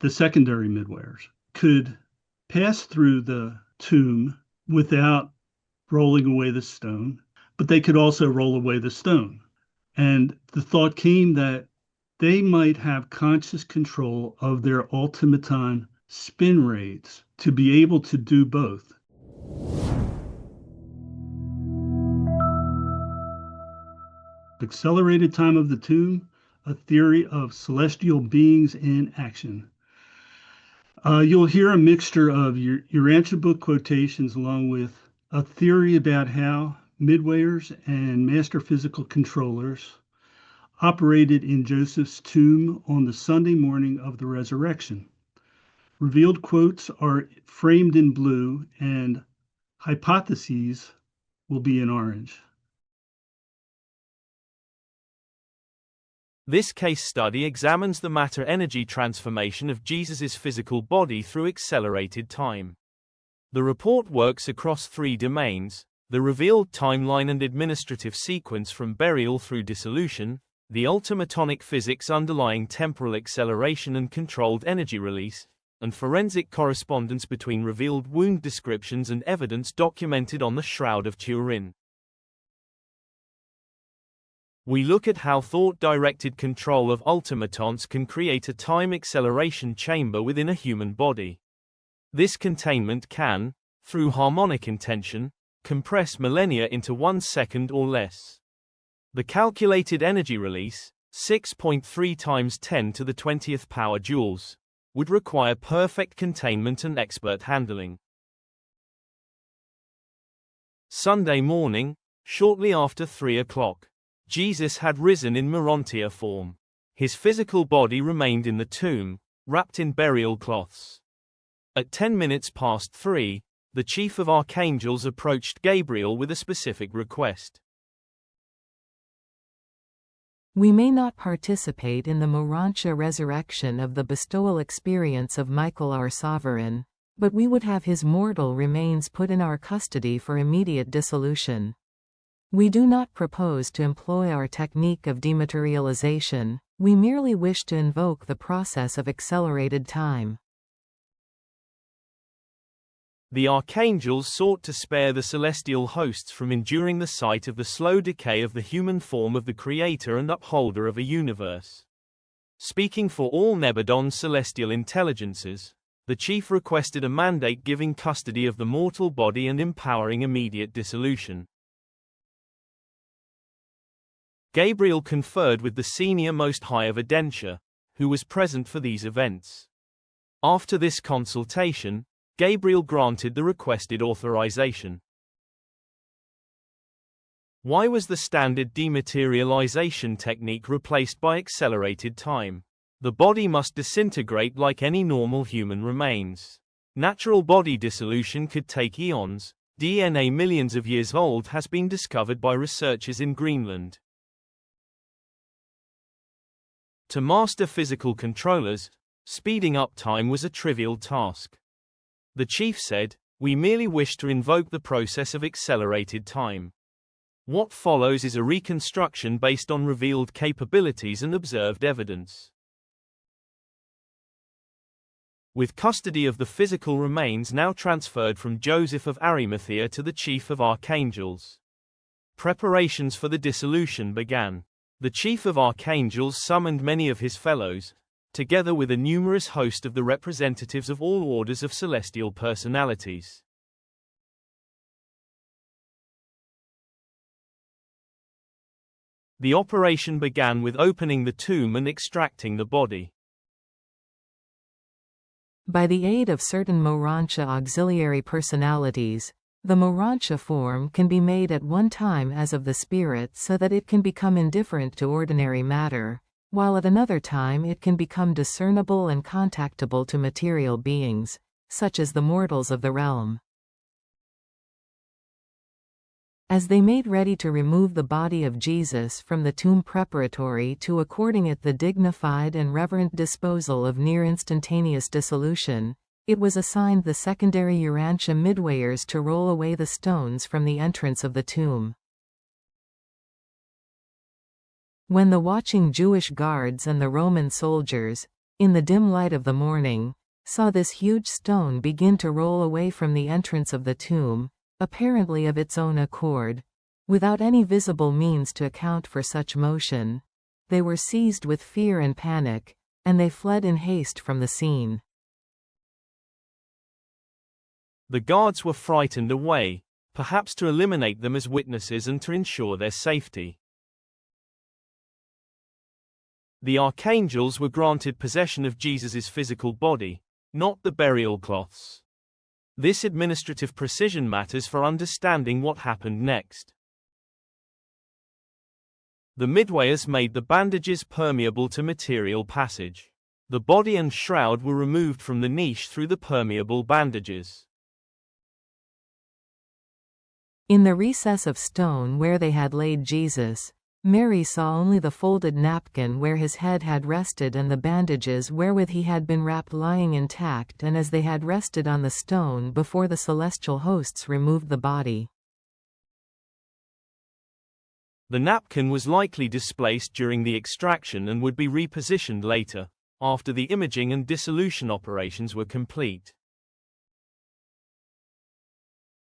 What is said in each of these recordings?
the secondary midwayers, could pass through the tomb without rolling away the stone, but they could also roll away the stone. And the thought came that they might have conscious control of their ultimaton spin rates to be able to do both. Accelerated Time of the Tomb, a theory of celestial beings in action. You'll hear a mixture of Urantia Book quotations along with a theory about how midwayers and master physical controllers operated in Joseph's tomb on the Sunday morning of the resurrection. Revealed quotes are framed in blue and hypotheses will be in orange. This case study examines the matter-energy transformation of Jesus' physical body through accelerated time. The report works across three domains: the revealed timeline and administrative sequence from burial through dissolution, the ultimatonic physics underlying temporal acceleration and controlled energy release, and forensic correspondence between revealed wound descriptions and evidence documented on the Shroud of Turin. We look at how thought-directed control of ultimatons can create a time acceleration chamber within a human body. This containment can, through harmonic intention, compress millennia into 1 second or less. The calculated energy release, 6.3 times 10 to the 20th power joules, would require perfect containment and expert handling. Sunday morning, shortly after 3 o'clock. Jesus had risen in Urantia form. His physical body remained in the tomb, wrapped in burial cloths. At 10 minutes past 3, the chief of archangels approached Gabriel with a specific request. We may not participate in the Urantia resurrection of the bestowal experience of Michael our sovereign, but we would have his mortal remains put in our custody for immediate dissolution. We do not propose to employ our technique of dematerialization, we merely wish to invoke the process of accelerated time. The archangels sought to spare the celestial hosts from enduring the sight of the slow decay of the human form of the creator and upholder of a universe. Speaking for all Nebadon's celestial intelligences, the chief requested a mandate giving custody of the mortal body and empowering immediate dissolution. Gabriel conferred with the senior Most High of Urantia, who was present for these events. After this consultation, Gabriel granted the requested authorization. Why was the standard dematerialization technique replaced by accelerated time? The body must disintegrate like any normal human remains. Natural body dissolution could take eons. DNA millions of years old has been discovered by researchers in Greenland. To master physical controllers, speeding up time was a trivial task. The chief said, "We merely wish to invoke the process of accelerated time." What follows is a reconstruction based on revealed capabilities and observed evidence. With custody of the physical remains now transferred from Joseph of Arimathea to the chief of archangels, preparations for the dissolution began. The chief of archangels summoned many of his fellows, together with a numerous host of the representatives of all orders of celestial personalities. The operation began with opening the tomb and extracting the body. By the aid of certain Urantia auxiliary personalities, the Urantia form can be made at one time as of the spirit so that it can become indifferent to ordinary matter, while at another time it can become discernible and contactable to material beings, such as the mortals of the realm. As they made ready to remove the body of Jesus from the tomb preparatory to according it the dignified and reverent disposal of near-instantaneous dissolution, it was assigned the secondary Urantia midwayers to roll away the stones from the entrance of the tomb. When the watching Jewish guards and the Roman soldiers, in the dim light of the morning, saw this huge stone begin to roll away from the entrance of the tomb, apparently of its own accord. Without any visible means to account for such motion, they were seized with fear and panic, and they fled in haste from the scene. The guards were frightened away, perhaps to eliminate them as witnesses and to ensure their safety. The archangels were granted possession of Jesus' physical body, not the burial cloths. This administrative precision matters for understanding what happened next. The midwayers made the bandages permeable to material passage. The body and shroud were removed from the niche through the permeable bandages. In the recess of stone where they had laid Jesus, Mary saw only the folded napkin where his head had rested and the bandages wherewith he had been wrapped lying intact and as they had rested on the stone before the celestial hosts removed the body. The napkin was likely displaced during the extraction and would be repositioned later, after the imaging and dissolution operations were complete.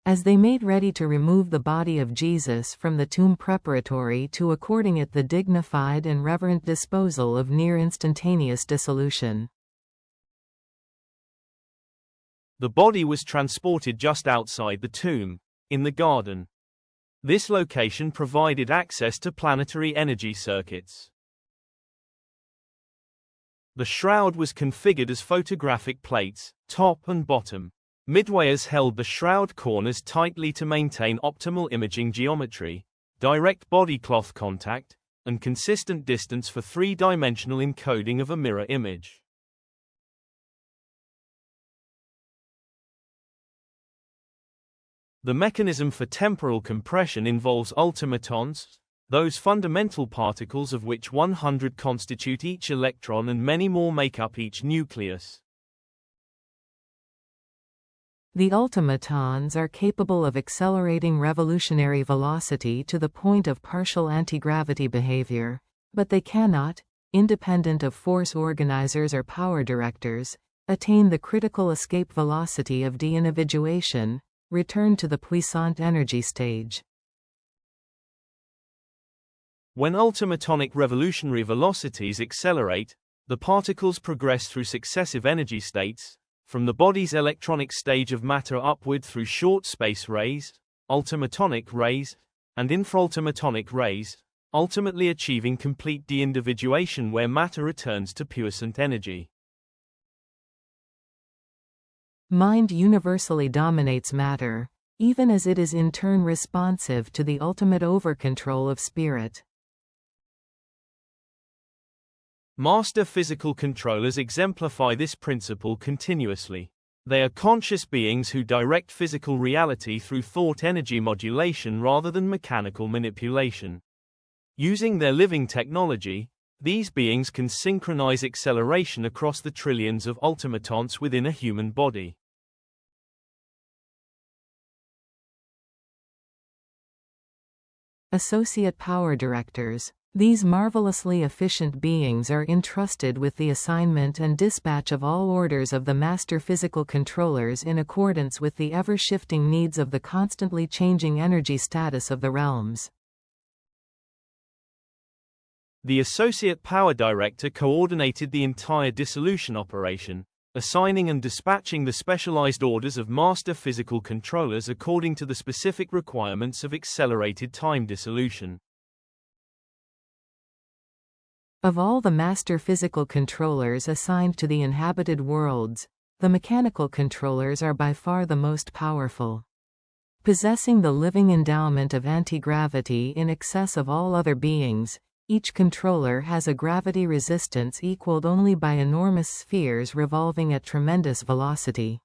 As they made ready to remove the body of Jesus from the tomb preparatory to according it the dignified and reverent disposal of near instantaneous dissolution, the body was transported just outside the tomb, in the garden. This location provided access to planetary energy circuits. The shroud was configured as photographic plates, top and bottom. Midwayers held the shroud corners tightly to maintain optimal imaging geometry, direct body cloth contact, and consistent distance for three-dimensional encoding of a mirror image. The mechanism for temporal compression involves ultimatons, those fundamental particles of which 100 constitute each electron and many more make up each nucleus. The ultimatons are capable of accelerating revolutionary velocity to the point of partial antigravity behavior, but they cannot, independent of force organizers or power directors, attain the critical escape velocity of de-individuation, return to the puissant energy stage. When ultimatonic revolutionary velocities accelerate, the particles progress through successive energy states, from the body's electronic stage of matter upward through short space rays, ultimatonic rays, and infraultimatonic rays, ultimately achieving complete de-individuation where matter returns to puissant energy. Mind universally dominates matter, even as it is in turn responsive to the ultimate over-control of spirit. Master physical controllers exemplify this principle continuously. They are conscious beings who direct physical reality through thought energy modulation rather than mechanical manipulation. Using their living technology, these beings can synchronize acceleration across the trillions of ultimatons within a human body. Associate power directors. These marvelously efficient beings are entrusted with the assignment and dispatch of all orders of the master physical controllers in accordance with the ever-shifting needs of the constantly changing energy status of the realms. The associate power director coordinated the entire dissolution operation, assigning and dispatching the specialized orders of master physical controllers according to the specific requirements of accelerated time dissolution. Of all the master physical controllers assigned to the inhabited worlds, the mechanical controllers are by far the most powerful. Possessing the living endowment of anti-gravity in excess of all other beings, each controller has a gravity resistance equaled only by enormous spheres revolving at tremendous velocity.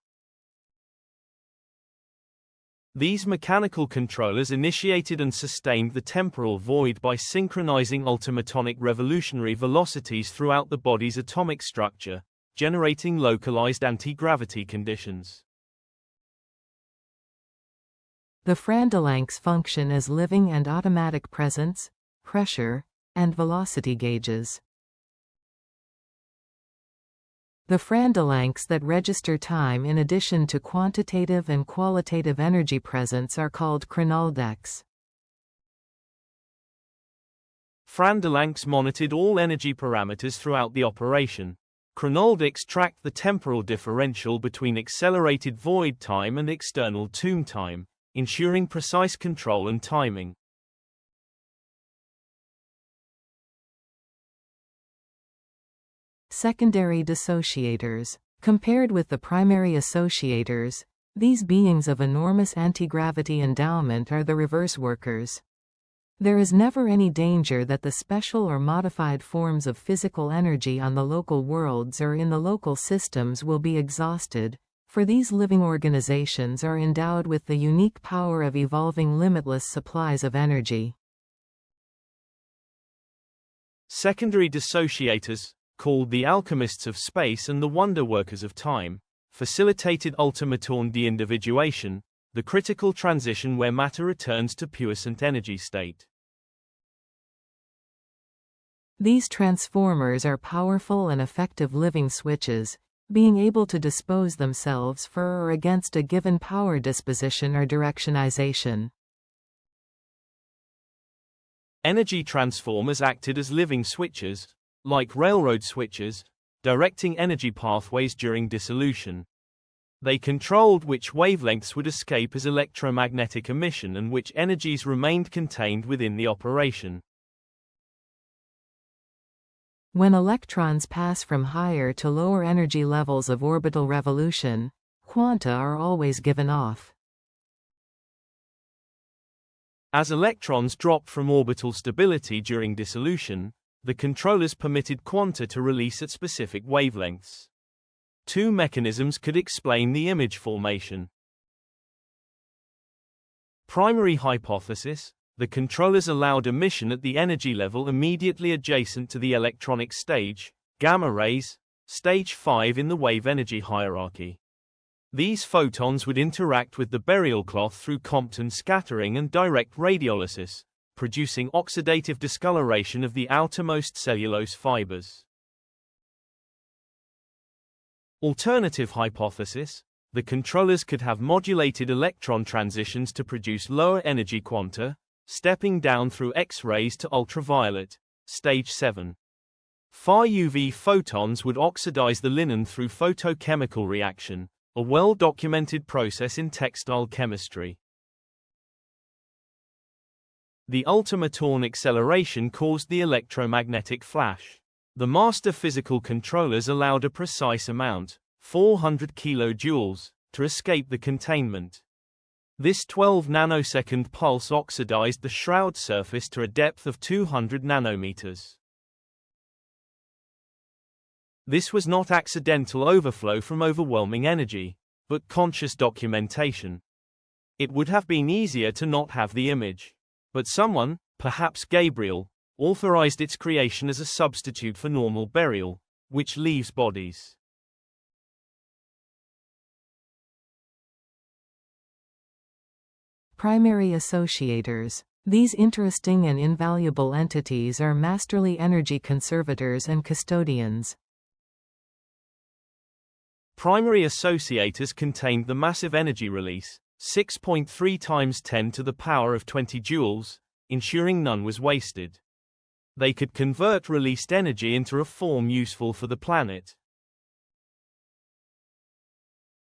These mechanical controllers initiated and sustained the temporal void by synchronizing ultimatonic revolutionary velocities throughout the body's atomic structure, generating localized anti-gravity conditions. The Frandalanks function as living and automatic presence, pressure, and velocity gauges. The phalanx that register time in addition to quantitative and qualitative energy presence are called chronaldecs. Phalanx monitored all energy parameters throughout the operation. Chronaldecs tracked the temporal differential between accelerated void time and external tomb time, ensuring precise control and timing. Secondary dissociators. Compared with the primary associators, these beings of enormous antigravity endowment are the reverse workers. There is never any danger that the special or modified forms of physical energy on the local worlds or in the local systems will be exhausted, for these living organizations are endowed with the unique power of evolving limitless supplies of energy. Secondary dissociators, called the alchemists of space and the wonder workers of time, facilitated ultimaton de-individuation, the critical transition where matter returns to puissant energy state. These transformers are powerful and effective living switches, being able to dispose themselves for or against a given power disposition or directionization. Energy transformers acted as living switches, like railroad switches, directing energy pathways during dissolution. They controlled which wavelengths would escape as electromagnetic emission and which energies remained contained within the operation. When electrons pass from higher to lower energy levels of orbital revolution, quanta are always given off. As electrons dropped from orbital stability during dissolution, the controllers permitted quanta to release at specific wavelengths. Two mechanisms could explain the image formation. Primary hypothesis: the controllers allowed emission at the energy level immediately adjacent to the electronic stage, gamma rays, stage 5 in the wave energy hierarchy. These photons would interact with the burial cloth through Compton scattering and direct radiolysis, producing oxidative discoloration of the outermost cellulose fibers. Alternative hypothesis: the controllers could have modulated electron transitions to produce lower energy quanta, stepping down through X-rays to ultraviolet, stage 7. Far UV photons would oxidize the linen through photochemical reaction, a well-documented process in textile chemistry. The ultimaton acceleration caused the electromagnetic flash. The master physical controllers allowed a precise amount, 400 kilojoules, to escape the containment. This 12 nanosecond pulse oxidized the shroud surface to a depth of 200 nanometers. This was not accidental overflow from overwhelming energy, but conscious documentation. It would have been easier to not have the image. But someone, perhaps Gabriel, authorized its creation as a substitute for normal burial, which leaves bodies. Primary associators. These interesting and invaluable entities are masterly energy conservators and custodians. Primary associators contained the massive energy release, 6.3 times 10 to the power of 20 joules, ensuring none was wasted. They could convert released energy into a form useful for the planet.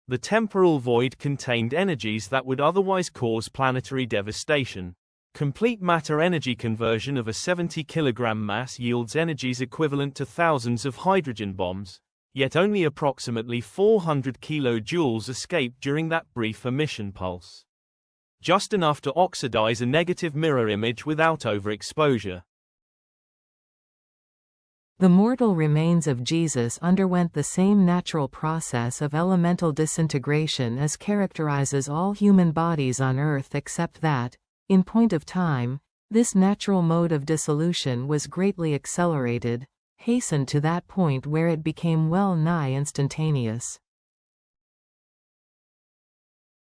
The temporal void contained energies that would otherwise cause planetary devastation. Complete matter-energy conversion of a 70-kilogram mass yields energies equivalent to thousands of hydrogen bombs, yet only approximately 400 kilojoules escaped during that brief emission pulse. Just enough to oxidize a negative mirror image without overexposure. The mortal remains of Jesus underwent the same natural process of elemental disintegration as characterizes all human bodies on Earth, except that, in point of time, this natural mode of dissolution was greatly accelerated, hastened to that point where it became well-nigh instantaneous.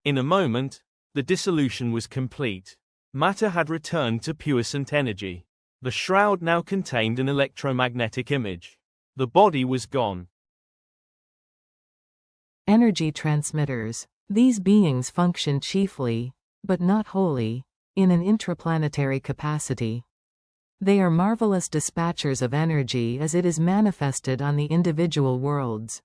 In a moment, the dissolution was complete. Matter had returned to puissant energy. The shroud now contained an electromagnetic image. The body was gone. Energy transmitters. These beings function chiefly, but not wholly, in an intraplanetary capacity. They are marvelous dispatchers of energy as it is manifested on the individual worlds.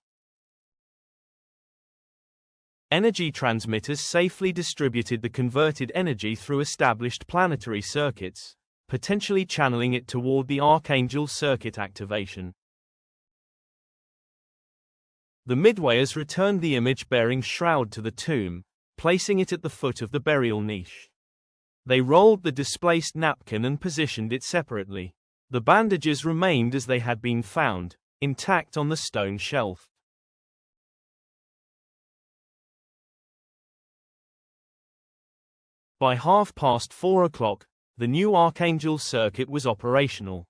Energy transmitters safely distributed the converted energy through established planetary circuits, potentially channeling it toward the Archangel circuit activation. The midwayers returned the image-bearing shroud to the tomb, placing it at the foot of the burial niche. They rolled the displaced napkin and positioned it separately. The bandages remained as they had been found, intact on the stone shelf. By 4:30, the new Archangel circuit was operational.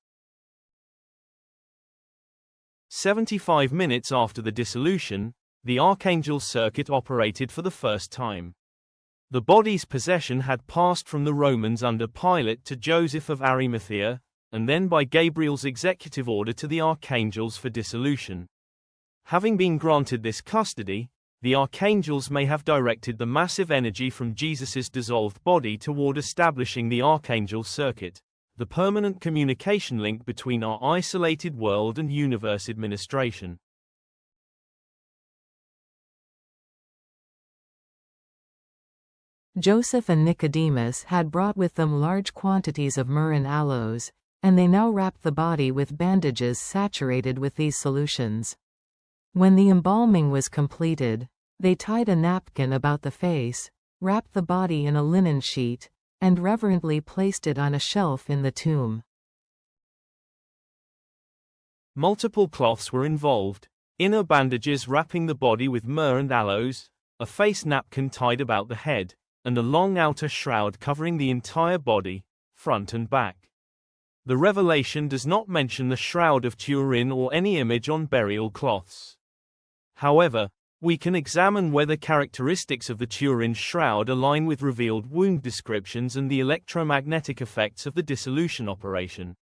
75 minutes after the dissolution, the Archangel circuit operated for the first time. The body's possession had passed from the Romans under Pilate to Joseph of Arimathea, and then by Gabriel's executive order to the archangels for dissolution. Having been granted this custody, the archangels may have directed the massive energy from Jesus's dissolved body toward establishing the Archangel circuit, the permanent communication link between our isolated world and universe administration. Joseph and Nicodemus had brought with them large quantities of myrrh and aloes, and they now wrapped the body with bandages saturated with these solutions. When the embalming was completed, they tied a napkin about the face, wrapped the body in a linen sheet, and reverently placed it on a shelf in the tomb. Multiple cloths were involved, inner bandages wrapping the body with myrrh and aloes, a face napkin tied about the head, and a long outer shroud covering the entire body, front and back. The revelation does not mention the Shroud of Turin or any image on burial cloths. However, we can examine whether characteristics of the Turin shroud align with revealed wound descriptions and the electromagnetic effects of the dissolution operation.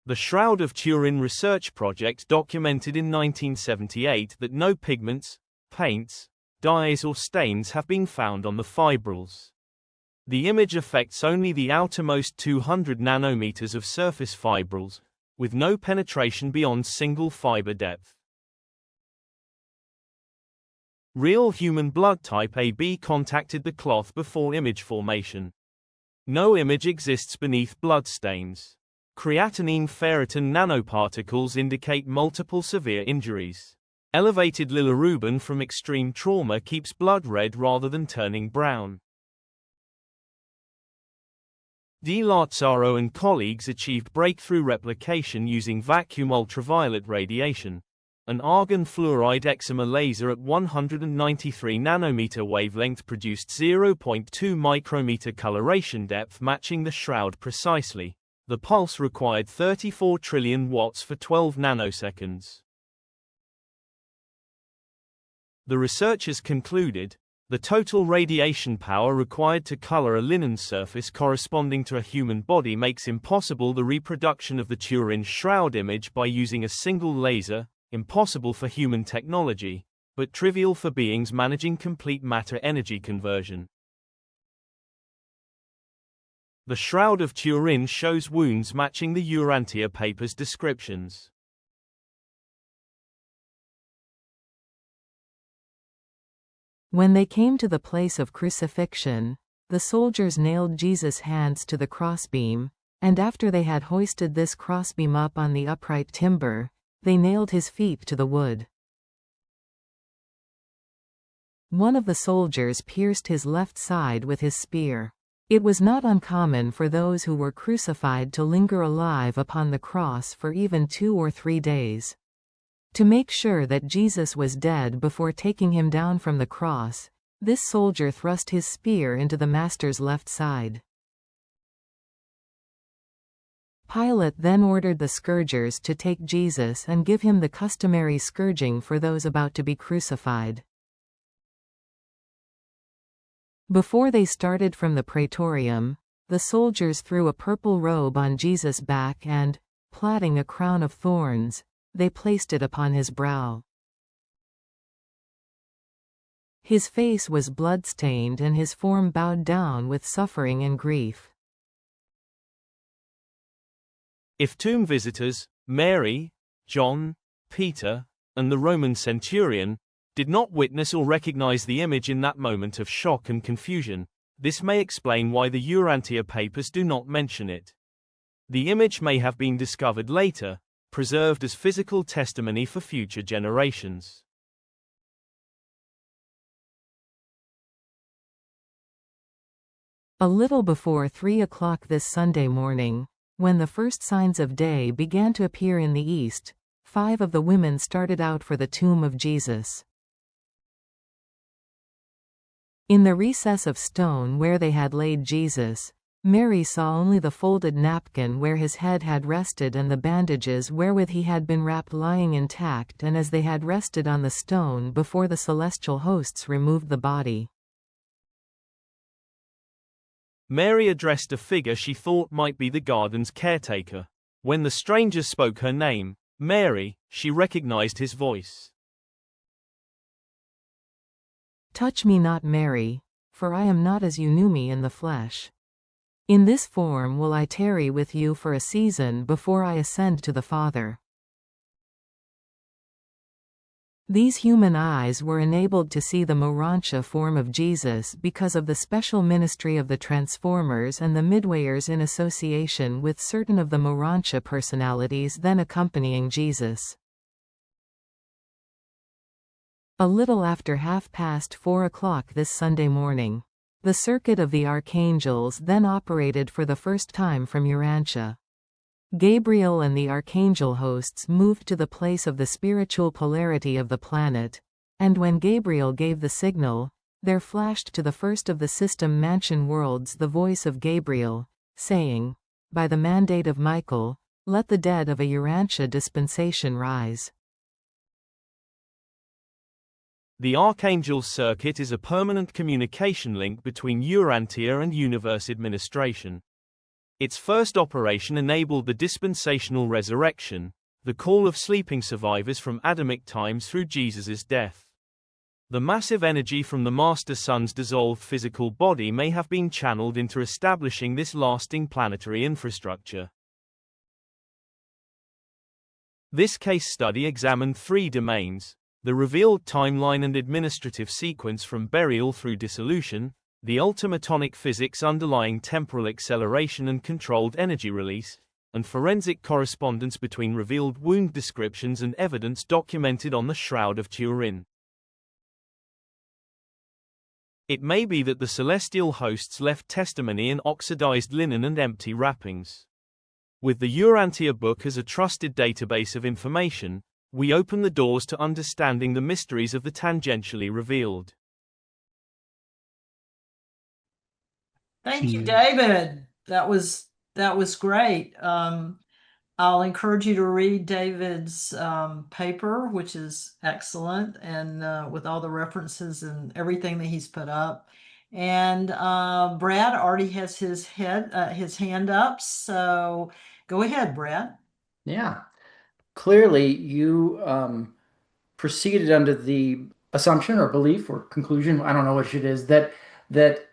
The Shroud of Turin research project documented in 1978 that no pigments, paints, dyes or stains have been found on the fibrils. The image affects only the outermost 200 nanometers of surface fibrils, with no penetration beyond single fiber depth. Real human blood type AB contacted the cloth before image formation. No image exists beneath blood stains. Creatinine ferritin nanoparticles indicate multiple severe injuries. Elevated bilirubin from extreme trauma keeps blood red rather than turning brown. De Lazzaro and colleagues achieved breakthrough replication using vacuum ultraviolet radiation. An argon fluoride excimer laser at 193 nanometer wavelength produced 0.2 micrometer coloration depth matching the shroud precisely. The pulse required 34 trillion watts for 12 nanoseconds. The researchers concluded, the total radiation power required to color a linen surface corresponding to a human body makes impossible the reproduction of the Turin shroud image by using a single laser, impossible for human technology, but trivial for beings managing complete matter-energy conversion. The Shroud of Turin shows wounds matching the Urantia Papers descriptions. When they came to the place of crucifixion, the soldiers nailed Jesus' hands to the crossbeam, and after they had hoisted this crossbeam up on the upright timber, they nailed his feet to the wood. One of the soldiers pierced his left side with his spear. It was not uncommon for those who were crucified to linger alive upon the cross for even 2 or 3 days. To make sure that Jesus was dead before taking him down from the cross, this soldier thrust his spear into the master's left side. Pilate then ordered the scourgers to take Jesus and give him the customary scourging for those about to be crucified. Before they started from the praetorium, the soldiers threw a purple robe on Jesus' back and, plaiting a crown of thorns, they placed it upon his brow. His face was blood-stained and his form bowed down with suffering and grief. If tomb visitors, Mary, John, Peter, and the Roman centurion, did not witness or recognize the image in that moment of shock and confusion, this may explain why the Urantia Papers do not mention it. The image may have been discovered later, preserved as physical testimony for future generations. A little before 3 o'clock this Sunday morning, when the first signs of day began to appear in the east, 5 of the women started out for the tomb of Jesus. In the recess of stone where they had laid Jesus, Mary saw only the folded napkin where his head had rested and the bandages wherewith he had been wrapped lying intact and as they had rested on the stone before the celestial hosts removed the body. Mary addressed a figure she thought might be the garden's caretaker. When the stranger spoke her name, Mary, she recognized his voice. "Touch me not, Mary, for I am not as you knew me in the flesh. In this form will I tarry with you for a season before I ascend to the Father." These human eyes were enabled to see the Urantia form of Jesus because of the special ministry of the Transformers and the Midwayers in association with certain of the Urantia personalities then accompanying Jesus. A little after 4:30 this Sunday morning, the circuit of the archangels then operated for the first time from Urantia. Gabriel and the archangel hosts moved to the place of the spiritual polarity of the planet, and when Gabriel gave the signal, there flashed to the first of the system mansion worlds the voice of Gabriel, saying, "By the mandate of Michael, let the dead of a Urantia dispensation rise." The Archangel Circuit is a permanent communication link between Urantia and universe administration. Its first operation enabled the dispensational resurrection, the call of sleeping survivors from Adamic times through Jesus' death. The massive energy from the Master Sun's dissolved physical body may have been channeled into establishing this lasting planetary infrastructure. This case study examined 3 domains: the revealed timeline and administrative sequence from burial through dissolution, the ultimatonic physics underlying temporal acceleration and controlled energy release, and forensic correspondence between revealed wound descriptions and evidence documented on the Shroud of Turin. It may be that the celestial hosts left testimony in oxidized linen and empty wrappings. With the Urantia Book as a trusted database of information, we open the doors to understanding the mysteries of the tangentially revealed. Thank you, David. That was great. I'll encourage you to read David's paper, which is excellent, and with all the references and everything that he's put up. And Brad already has his hand up, so go ahead, Brad. Yeah, clearly you proceeded under the assumption or belief or conclusion, I don't know which it is, that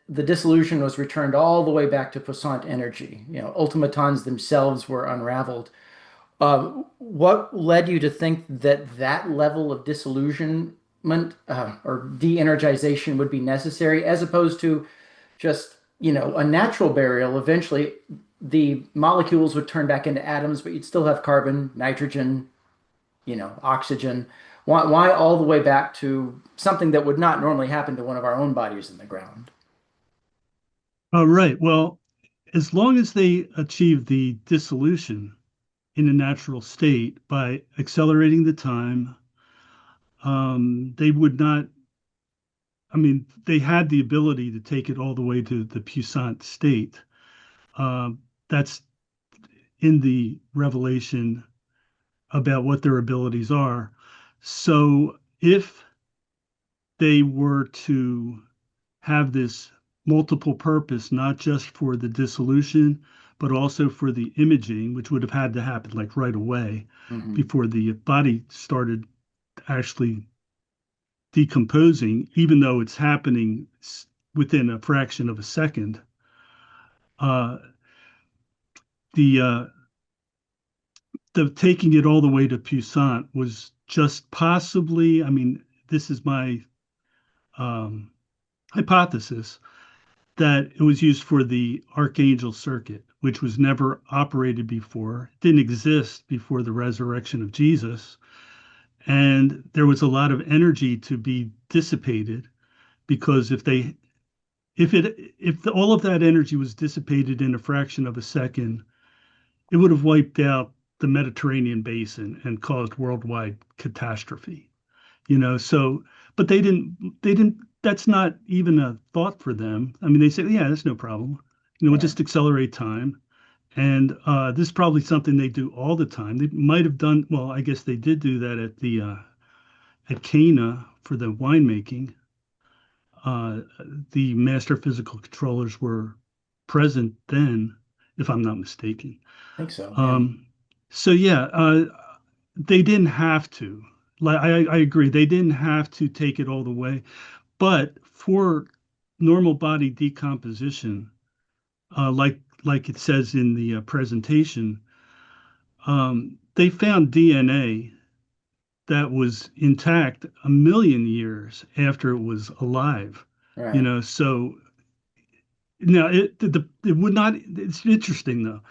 the dissolution was returned all the way back to Poisson energy. You know, ultimatons themselves were unraveled. What led you to think that that level of disillusionment or de-energization would be necessary, as opposed to just, you know, a natural burial? Eventually, the molecules would turn back into atoms, but you'd still have carbon, nitrogen, you know, oxygen. Why all the way back to something that would not normally happen to one of our own bodies in the ground? Right. Well, as long as they achieve the dissolution in a natural state by accelerating the time, they would not. I mean, they had the ability to take it all the way to the puissant state. That's in the revelation about what their abilities are. So if they were to have this multiple purpose, not just for the dissolution, but also for the imaging, which would have had to happen like right away before the body started actually decomposing, even though it's happening within a fraction of a second. Uh, the the taking it all the way to puissant was just possibly, I mean, this is my um, hypothesis, that it was used for the archangel circuit, which was never operated before, it didn't exist before the resurrection of Jesus. And there was a lot of energy to be dissipated because if all of that energy was dissipated in a fraction of a second, it would have wiped out the Mediterranean basin and caused worldwide catastrophe. So but they didn't that's not even a thought for them. I mean, they say, yeah, that's no problem. We'll Yeah. just accelerate time. And this is probably something they do all the time. They might have done, well, I guess they did do that at Cana for the winemaking. The master physical controllers were present then, if I'm not mistaken. I think so. Yeah. Um, so yeah, they didn't have to. Like I agree, they didn't have to take it all the way, but for normal body decomposition, like it says in the presentation, they found DNA that was intact a million years after it was alive. Right. So now it would not. It's interesting though.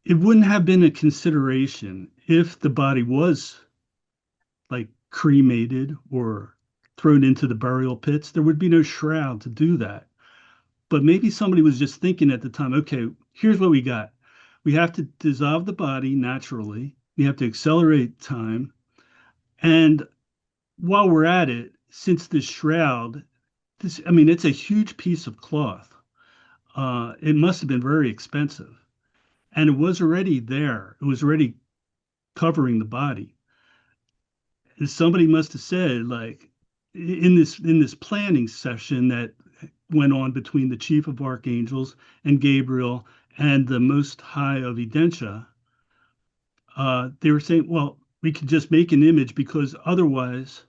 It wouldn't have been a consideration if the body was like cremated or thrown into the burial pits. There would be no shroud to do that. But maybe somebody was just thinking at the time, okay, here's what we got. We have to dissolve the body naturally. We have to accelerate time. And while we're at it, since this shroud, I mean, it's a huge piece of cloth. It must have been very expensive. And it was already there. It was already covering the body. And somebody must have said, like, in this planning session that went on between the chief of archangels and Gabriel and the Most High of Edentia, they were saying, well, we could just make an image because otherwise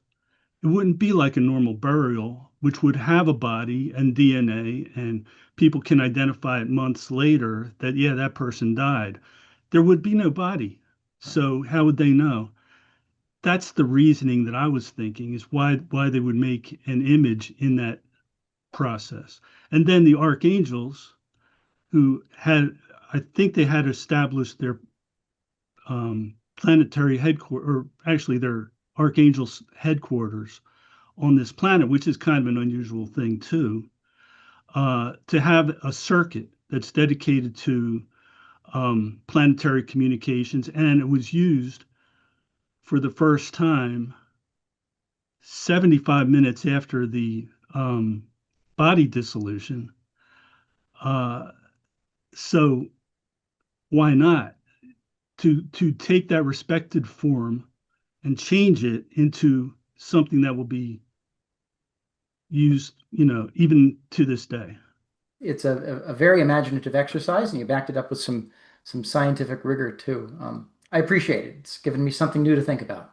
it wouldn't be like a normal burial, which would have a body and DNA, and people can identify it months later that, yeah, that person died. There would be no body. So how would they know? That's the reasoning that I was thinking is why they would make an image in that process. And then the archangels who had, I think they had established their planetary headquarters, or actually their archangels headquarters on this planet, which is kind of an unusual thing too, to have a circuit that's dedicated to planetary communications. And it was used for the first time 75 minutes after the body dissolution. Uh, so why not to take that respected form and change it into something that will be used, even to this day. It's a very imaginative exercise, and you backed it up with some scientific rigor too. I appreciate it. It's given me something new to think about.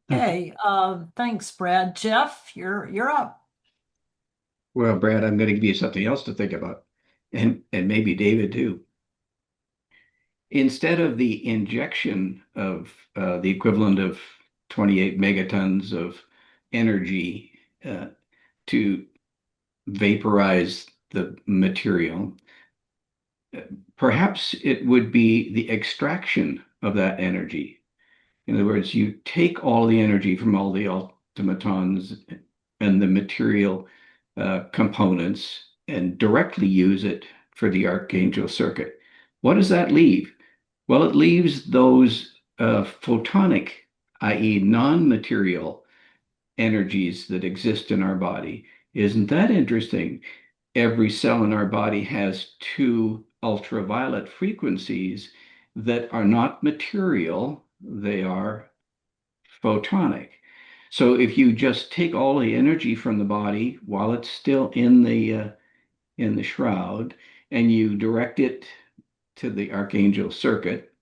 Thank you. Okay, thanks, Brad. Jeff, you're up. Well, Brad, I'm going to give you something else to think about, and maybe David too. Instead of the injection of the equivalent of 28 megatons of energy to vaporize the material, perhaps it would be the extraction of that energy. In other words, you take all the energy from all the ultimatons and the material components and directly use it for the archangel circuit. What does that leave? Well, it leaves those photonic, i.e., non-material energies that exist in our body. Isn't that interesting? Every cell in our body has two ultraviolet frequencies that are not material, they are photonic. So if you just take all the energy from the body while it's still in the shroud and you direct it to the archangel circuit,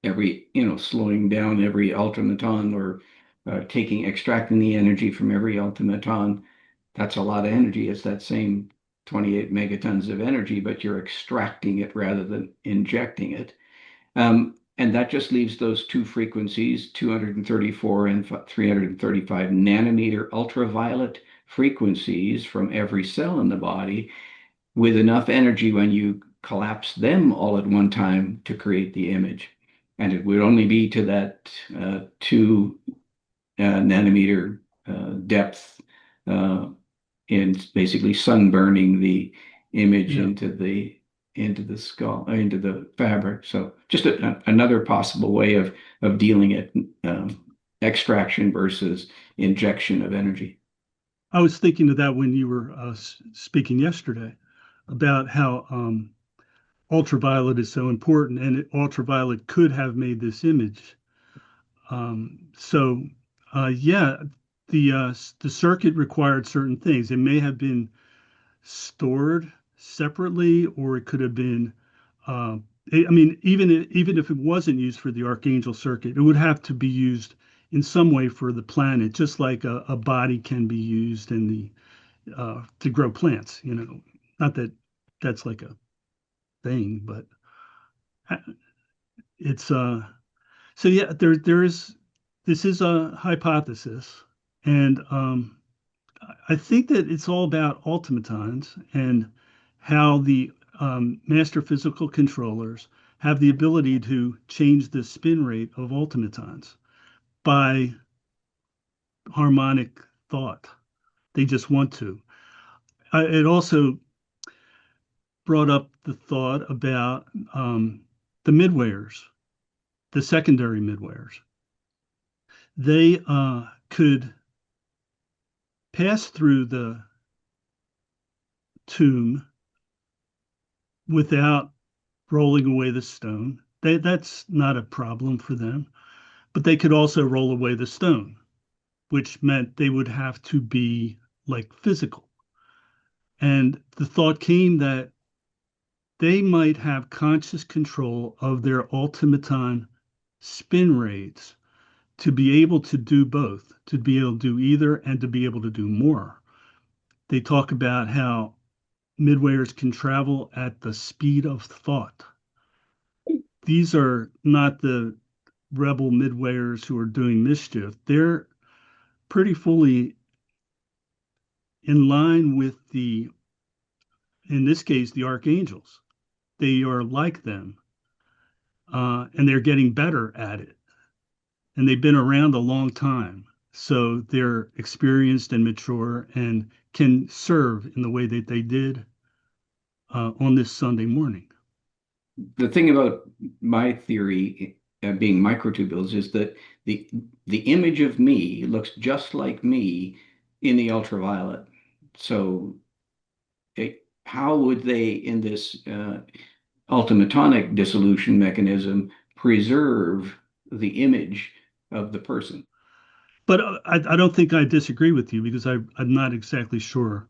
slowing down every ultimaton or extracting the energy from every ultimaton. That's a lot of energy. It's that same 28 megatons of energy, but you're extracting it rather than injecting it. And that just leaves those two frequencies, 234 and 335 nanometer ultraviolet frequencies from every cell in the body, with enough energy when you collapse them all at one time to create the image. And it would only be to that 2 nanometer depth in basically sunburning the image into the skull, into the fabric. So just another possible way of dealing it, extraction versus injection of energy. I was thinking of that when you were speaking yesterday about how ultraviolet is so important, and ultraviolet could have made this image. So, yeah, the circuit required certain things. It may have been stored separately, or it could have been. I mean, even if it wasn't used for the Archangel circuit, it would have to be used in some way for the planet, just like a body can be used in the to grow plants. You know, not that that's like a thing, but it's so yeah, there is this is a hypothesis, and I think that it's all about ultimatons and how the master physical controllers have the ability to change the spin rate of ultimatons by harmonic thought. They just want to. It also brought up the thought about the midwayers, the secondary midwayers. They could pass through the tomb without rolling away the stone. That's not a problem for them. But they could also roll away the stone, which meant they would have to be like physical. And the thought came that they might have conscious control of their ultimaton spin rates to be able to do both, to be able to do either and to be able to do more. They talk about how midwayers can travel at the speed of thought. These are not the rebel midwayers who are doing mischief. They're pretty fully in line with in this case, the archangels. They are like them, and they're getting better at it. And they've been around a long time. So they're experienced and mature and can serve in the way that they did on this Sunday morning. The thing about my theory being microtubules is that the image of me looks just like me in the ultraviolet. So how would they, in this ultimatonic dissolution mechanism, preserve the image of the person? But I don't think I disagree with you because I'm not exactly sure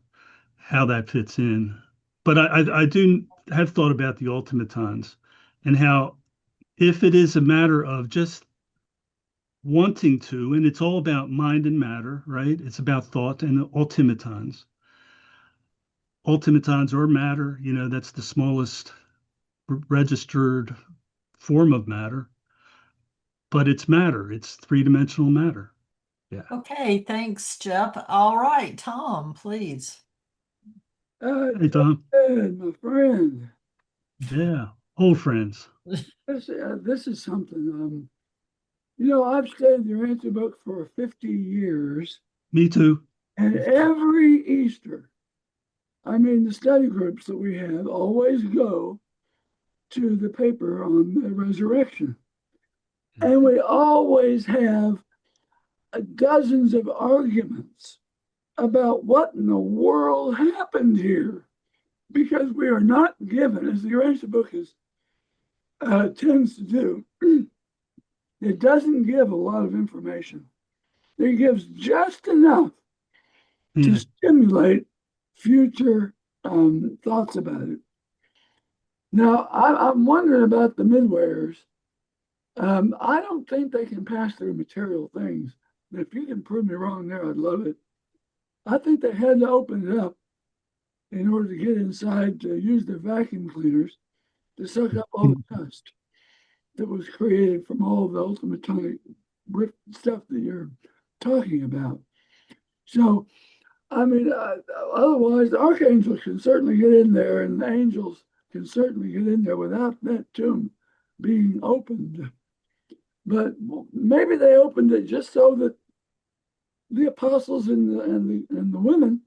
how that fits in. But I do have thought about the ultimatons and how if it is a matter of just wanting to, and it's all about mind and matter, right? It's about thought and ultimatons. Ultimatons or matter, you know, that's the smallest registered form of matter, but it's matter. It's three-dimensional matter. Yeah. Okay, thanks, Jeff. All right, Tom, please. Hey, Tom. Ed, my friend. Yeah. Old friends. This is something. You know, I've studied the Urantia book for 50 years, Me too. and every Easter, I mean, the study groups that we have always go to the paper on the resurrection. And we always have dozens of arguments about what in the world happened here, because we are not given, as the Urantia book tends to do, it doesn't give a lot of information. It gives just enough to stimulate future thoughts about it. Now, I'm wondering about the midwayers. I don't think they can pass through material things if you can prove me wrong there, I'd love it. I think they had to open it up in order to get inside to use the vacuum cleaners to suck up all the dust that was created from all the ultimatonic stuff that you're talking about. So, I mean, otherwise, the archangels can certainly get in there, and the angels can certainly get in there without that tomb being opened. But maybe they opened it just so that the apostles and the women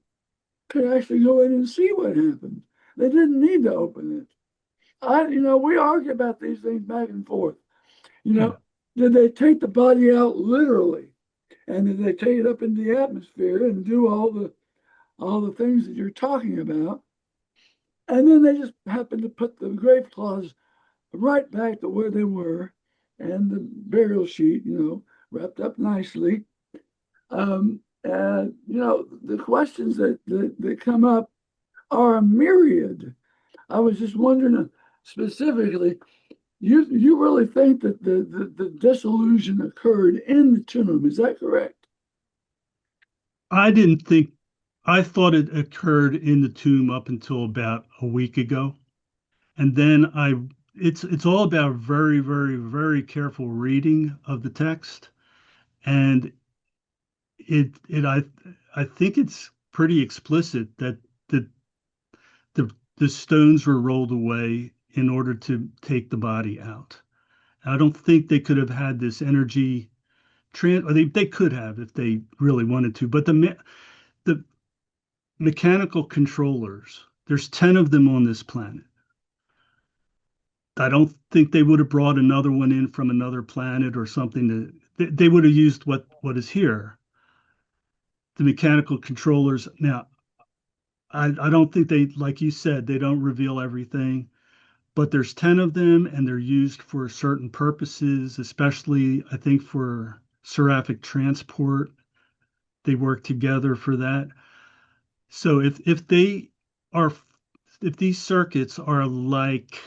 could actually go in and see what happened. They didn't need to open it. We argue about these things back and forth. Did they take the body out literally, and did they take it up into the atmosphere and do all the things that you're talking about? And then they just happened to put the grave cloths right back to where they were, and the burial sheet, wrapped up nicely. And the questions that come up are a myriad. I was just wondering specifically, you really think that the dissolution occurred in the tomb? Is that correct? I thought it occurred in the tomb up until about a week ago. And then it's all about very, very, very careful reading of the text. And I think it's pretty explicit that the the stones were rolled away in order to take the body out. I don't think they could have had this energy or they could have if they really wanted to, but the mechanical controllers, there's 10 of them on this planet. I don't think they would have brought another one in from another planet or something. They would have used what is here. The mechanical controllers. Now, I don't think like you said, they don't reveal everything, but there's 10 of them and they're used for certain purposes, especially I think for seraphic transport. They work together for that. So if these circuits are like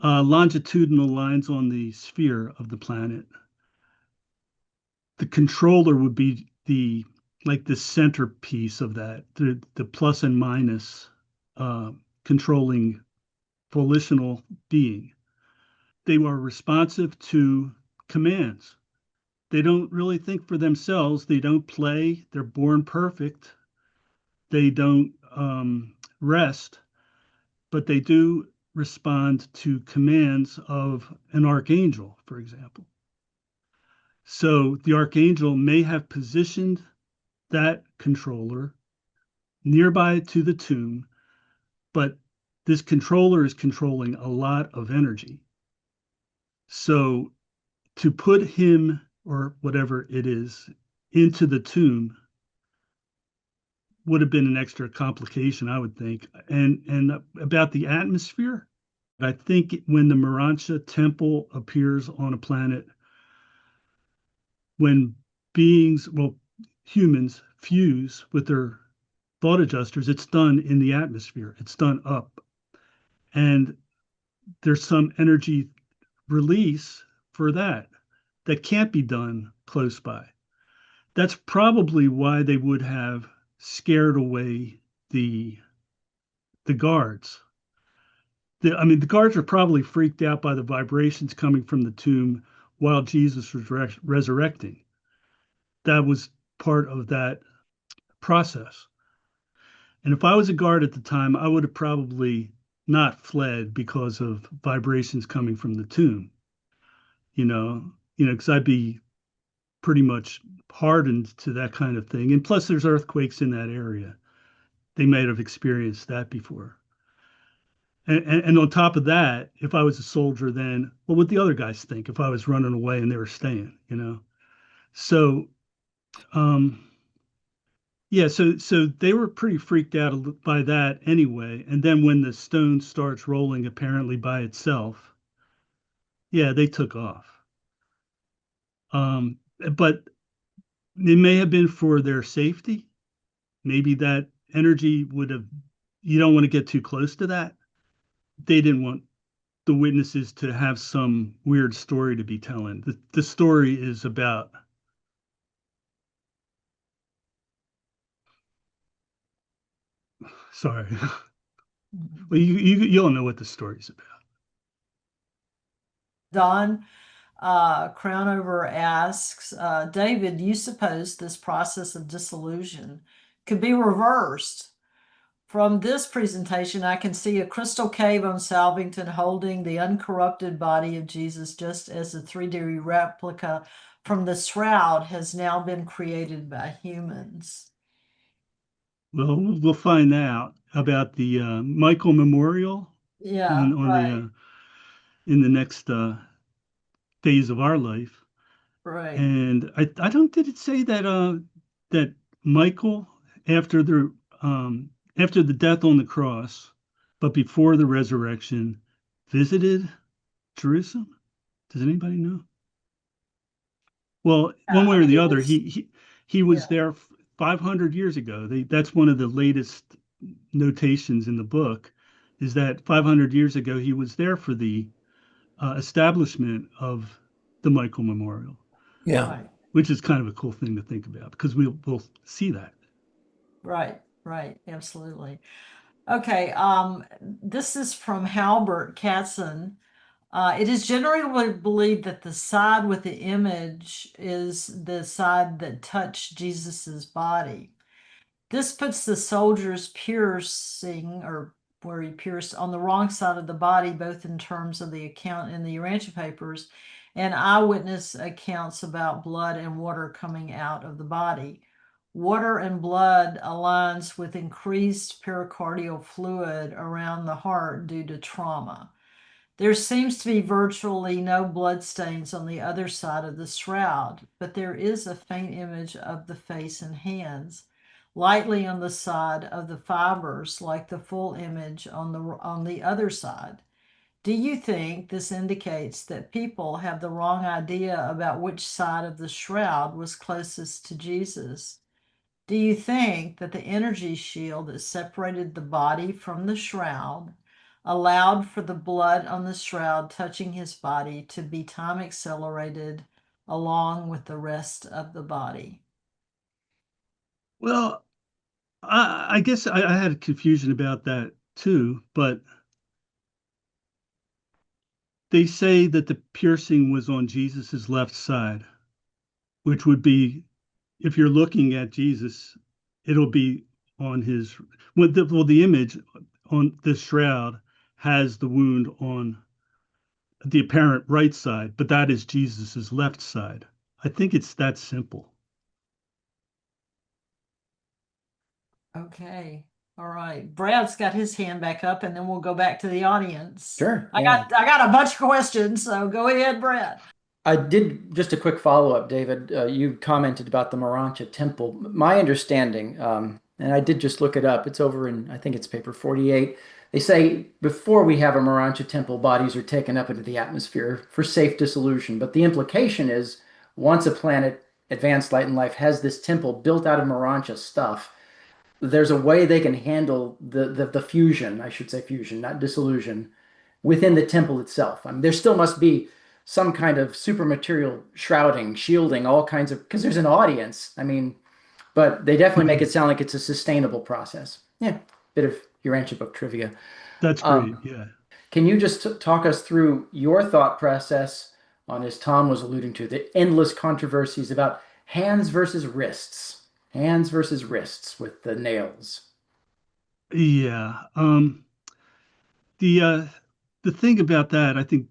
longitudinal lines on the sphere of the planet, the controller would be the centerpiece of that, the plus and minus controlling volitional being. They are responsive to commands. They don't really think for themselves. They don't play. They're born perfect. They don't rest, but they do respond to commands of an archangel, for example. So the archangel may have positioned that controller nearby to the tomb, but this controller is controlling a lot of energy. So to put him or whatever it is into the tomb would have been an extra complication, I would think. And about the atmosphere, I think when the Urantia temple appears on a planet, when humans fuse with their thought adjusters, it's done in the atmosphere. It's done up. And there's some energy release for that can't be done close by. That's probably why they would have scared away the guards. The guards are probably freaked out by the vibrations coming from the tomb while Jesus was resurrecting. That was part of that process. And if I was a guard at the time, I would have probably not fled because of vibrations coming from the tomb. Because I'd be pretty much hardened to that kind of thing. And plus, there's earthquakes in that area. They might have experienced that before. And on top of that, if I was a soldier, then what would the other guys think if I was running away and they were staying? So, yeah, so they were pretty freaked out by that anyway. And then when the stone starts rolling apparently by itself, yeah, they took off. But it may have been for their safety. Maybe that energy you don't want to get too close to that. They didn't want the witnesses to have some weird story to be telling. The story is about sorry. Well, you'll know what the story's about. Don Crownover asks, David, you suppose this process of dissolution could be reversed? From this presentation, I can see a crystal cave on Salvington holding the uncorrupted body of Jesus, just as a 3D replica from the Shroud has now been created by humans. Well, we'll find out about the Michael Memorial Yeah, on right, the in the next days of our life. right. And I don't did it say that that Michael after the death on the cross, but before the resurrection, visited Jerusalem? Does anybody know? Well, one way I or mean, the it other, was, he was yeah, there 500 years ago. That's one of the latest notations in the book, is that 500 years ago he was there for the establishment of the Michael Memorial, Yeah. right, which is kind of a cool thing to think about because we'll see that. right, absolutely. Okay, this is from Halbert Katzen. It is generally believed that the side with the image is the side that touched Jesus's body. This puts the soldier's piercing, or where he pierced, on the wrong side of the body, both in terms of the account in the Urantia Papers and eyewitness accounts about blood and water coming out of the body. Water and blood aligns with increased pericardial fluid around the heart due to trauma. There seems to be virtually no blood stains on the other side of the shroud, but there is a faint image of the face and hands, lightly on the side of the fibers, like the full image on the other side. Do you think this indicates that people have the wrong idea about which side of the shroud was closest to Jesus? Do you think that the energy shield that separated the body from the shroud allowed for the blood on the shroud touching his body to be time accelerated along with the rest of the body? Well, I guess I had confusion about that too, but they say that the piercing was on Jesus's left side, which would be, if you're looking at Jesus, it'll be on his, the image on the shroud has the wound on the apparent right side, but that is Jesus's left side. I think it's that simple. Okay. All right. Brad's got his hand back up, and then we'll go back to the audience. Sure. I Yeah. got a bunch of questions, so go ahead, Brad. I did just a quick follow-up, David. You commented about the Urantia temple. My understanding, and I did just look it up, it's over in, I think it's paper 48. They say before we have a Urantia temple, bodies are taken up into the atmosphere for safe dissolution. But the implication is once a planet, advanced light and life, has this temple built out of Urantia stuff, there's a way they can handle the fusion, I should say fusion, not dissolution, within the temple itself. I mean, there still must be some kind of super material shrouding, shielding, all kinds of, because there's an audience. I mean, but they definitely make it sound like it's a sustainable process. Yeah, bit of Urantia book trivia. That's great. Um, Yeah. can you just talk us through your thought process on, as Tom was alluding to, the endless controversies about hands versus wrists with the nails? Yeah. The uh, the thing about that, I think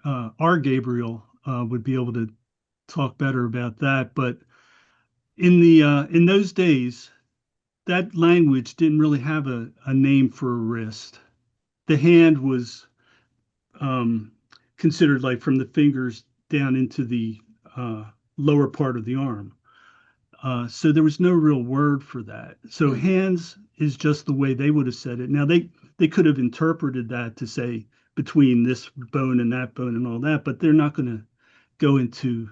our Gabriel would be able to talk better about that. But in those days, that language didn't really have a name for a wrist. The hand was um, considered like from the fingers down into the uh, lower part of the arm. So there was no real word for that. So Hmm. hands is just the way they would have said it. Now they could have interpreted that to say between this bone and that bone and all that, but they're not going to go into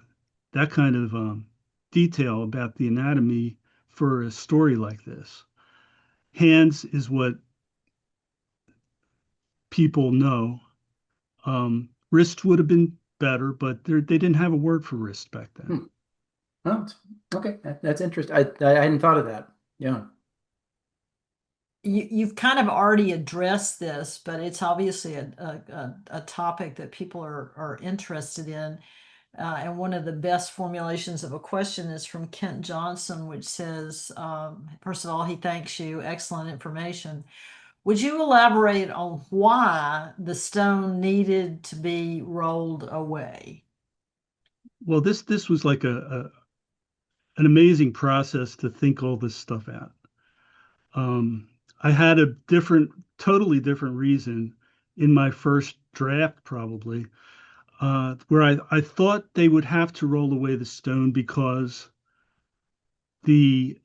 that kind of detail about the anatomy for a story like this. Hands is what people know. Wrist would have been better, but they didn't have a word for wrist back then. Oh, okay. That's interesting. I hadn't thought of that. Yeah. You've kind of already addressed this, but it's obviously a topic that people are interested in. And one of the best formulations of a question is from Kent Johnson, which says, first of all, he thanks you, excellent information. Would you elaborate on why the stone needed to be rolled away? Well, this was like an amazing process to think all this stuff out. I had a totally different reason in my first draft, probably, where I thought they would have to roll away the stone because the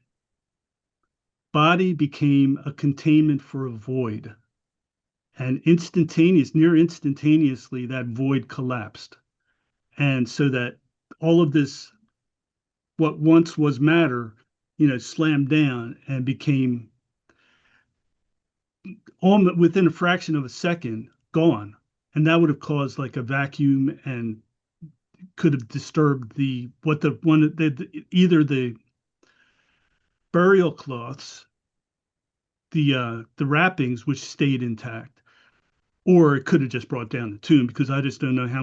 body became a containment for a void. And near instantaneously, that void collapsed. And so that all of this, what once was matter, slammed down and became almost within a fraction of a second gone. And that would have caused like a vacuum and could have disturbed either the burial cloths, the wrappings, which stayed intact, or it could have just brought down the tomb, because I just don't know how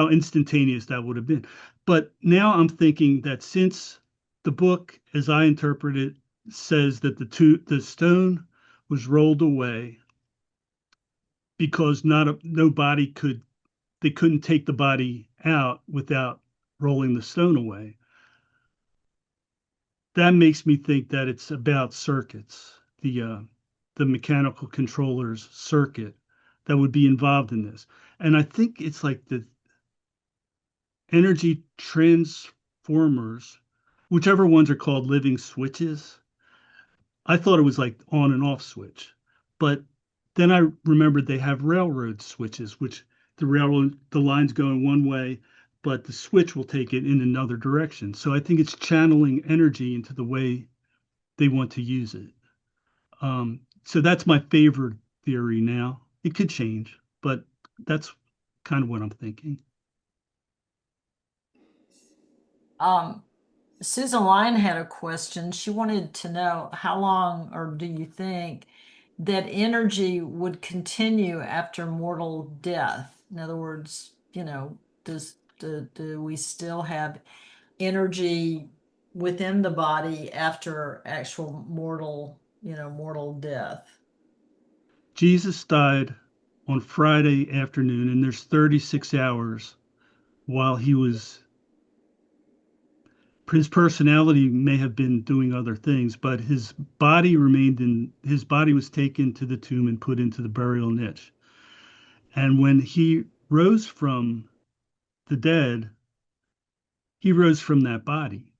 instantaneous that would have been. But now I'm thinking that since the book, as I interpret it, says that the stone was rolled away because they couldn't take the body out without rolling the stone away. That makes me think that it's about circuits, the mechanical controller's circuit that would be involved in this. And I think it's like the energy transformers, whichever ones are called living switches. I thought it was like on and off switch, but then I remembered they have railroad switches, which the lines go in one way, but the switch will take it in another direction. So I think it's channeling energy into the way they want to use it. So that's my favorite theory now. It could change, but that's kind of what I'm thinking. Susan Lyon had a question. She wanted to know how long, or do you think that energy would continue after mortal death? In other words, do we still have energy within the body after actual mortal death? Jesus died on Friday afternoon, and there's 36 hours while his personality may have been doing other things, but his body was taken to the tomb and put into the burial niche. And when he rose from the dead, he rose from that body.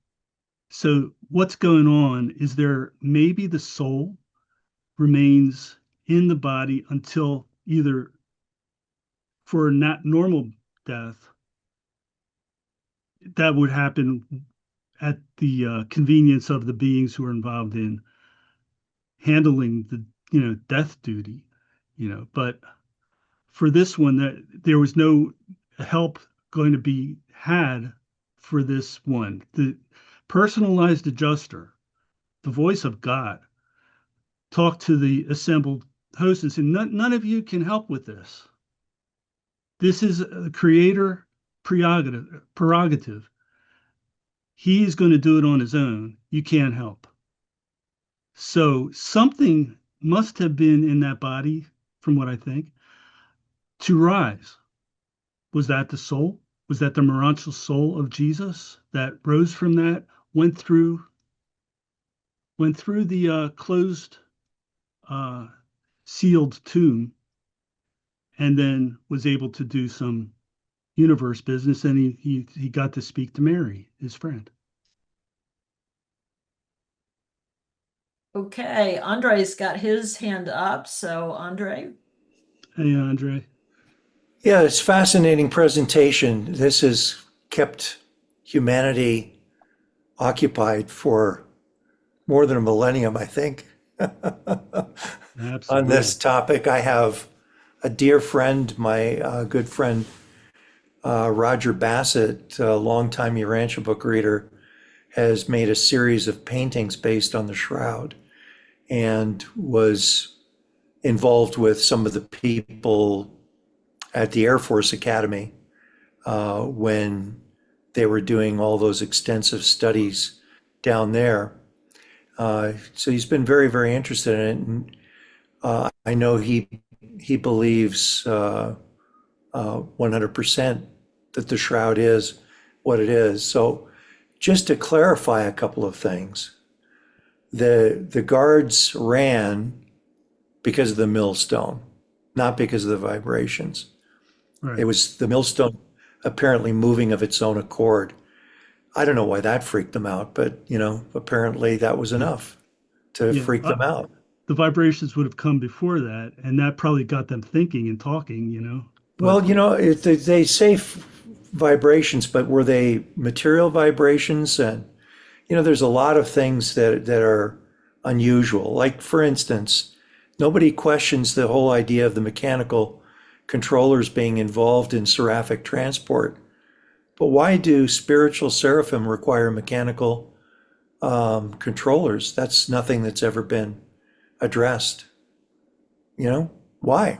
So what's going on is there maybe the soul remains in the body until either for not normal death, that would happen at the convenience of the beings who are involved in handling the death duty, but for this one, that there was no help going to be had for this one. The personalized adjuster, the voice of God, talked to the assembled hosts and said, none of you can help with this. This is a creator prerogative. He's going to do it on his own. You can't help. So something must have been in that body, from what I think, to rise. Was that the soul? Was that the Urantia soul of Jesus that rose from that, went through the closed, sealed tomb, and then was able to do some universe business, and he got to speak to Mary, his friend. Okay, Andre's got his hand up. So Andre. Hey, Andre. Yeah, it's fascinating presentation. This has kept humanity occupied for more than a millennium, I think. Absolutely. On this topic, I have a dear friend, my good friend Roger Bassett, a longtime Urantia book reader, has made a series of paintings based on the Shroud and was involved with some of the people at the Air Force Academy when they were doing all those extensive studies down there. So he's been very, very interested in it. And I know he believes 100% that the Shroud is what it is. So just to clarify a couple of things, the guards ran because of the millstone, not because of the vibrations. Right. It was the millstone apparently moving of its own accord. I don't know why that freaked them out, but apparently that was enough to freak them out. The vibrations would have come before that, and that probably got them thinking and talking. Well, they say vibrations, but were they material vibrations? And there's a lot of things that are unusual. Like, for instance, nobody questions the whole idea of the mechanical controllers being involved in seraphic transport. But why do spiritual seraphim require mechanical controllers? That's nothing that's ever been addressed. Why?